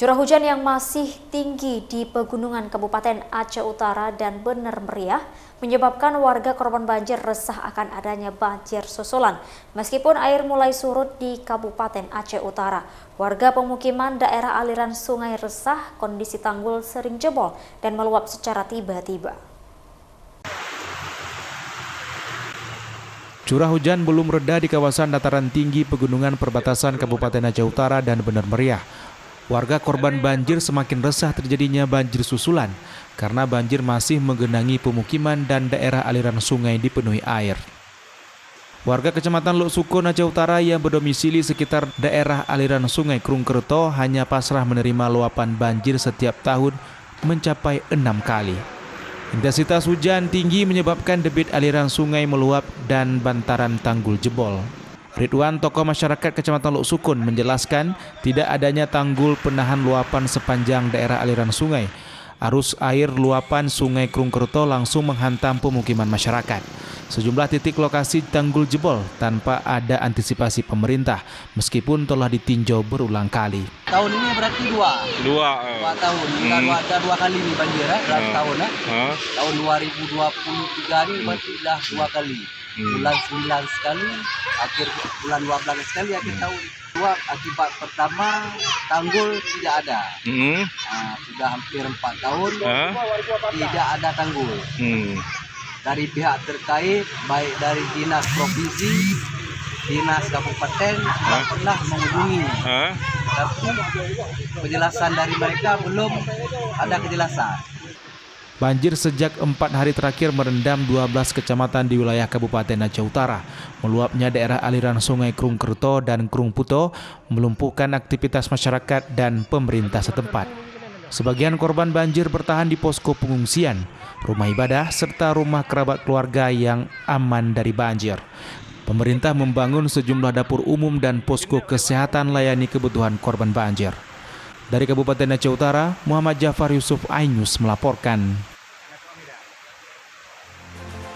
Curah hujan yang masih tinggi di pegunungan Kabupaten Aceh Utara dan Bener Meriah menyebabkan warga korban banjir resah akan adanya banjir susulan. Meskipun air mulai surut di Kabupaten Aceh Utara, warga pemukiman daerah aliran sungai resah kondisi tanggul sering jebol dan meluap secara tiba-tiba. Curah hujan belum reda di kawasan dataran tinggi pegunungan perbatasan Kabupaten Aceh Utara dan Bener Meriah. Warga korban banjir semakin resah terjadinya banjir susulan karena banjir masih menggenangi pemukiman dan daerah aliran sungai dipenuhi air. Warga Kecamatan Lok Sukun, Aceh Utara yang berdomisili sekitar daerah aliran sungai Krungkerto hanya pasrah menerima luapan banjir setiap tahun mencapai 6 kali. Intensitas hujan tinggi menyebabkan debit aliran sungai meluap dan bantaran tanggul jebol. Ridwan, tokoh masyarakat Kecamatan Lok Sukun, menjelaskan tidak adanya tanggul penahan luapan sepanjang daerah aliran sungai. Arus air luapan sungai Krungkerto langsung menghantam pemukiman masyarakat. Sejumlah titik lokasi tanggul jebol tanpa ada antisipasi pemerintah, meskipun telah ditinjau berulang kali. Tahun ini berarti dua tahun. Ada 2 kali nih banjir dalam tahun. Tahun 2023 ini berarti sudah 2 kali. Bulan 9 sekali, akhir bulan 12 sekali akhir tahun. Akibat pertama tanggul tidak ada. Sudah hampir 4 tahun tidak ada tanggul. Dari pihak terkait, baik dari dinas provinsi, dinas kabupaten sudah pernah menghubungi, tapi penjelasan dari mereka belum ada kejelasan. Banjir sejak 4 hari terakhir merendam 12 kecamatan di wilayah Kabupaten Aceh Utara. Meluapnya daerah aliran sungai Krungkerto dan Krungputo melumpuhkan aktivitas masyarakat dan pemerintah setempat. Sebagian korban banjir bertahan di posko pengungsian, rumah ibadah, serta rumah kerabat keluarga yang aman dari banjir. Pemerintah membangun sejumlah dapur umum dan posko kesehatan layani kebutuhan korban banjir. Dari Kabupaten Aceh Utara, Muhammad Jafar Yusuf, iNews melaporkan.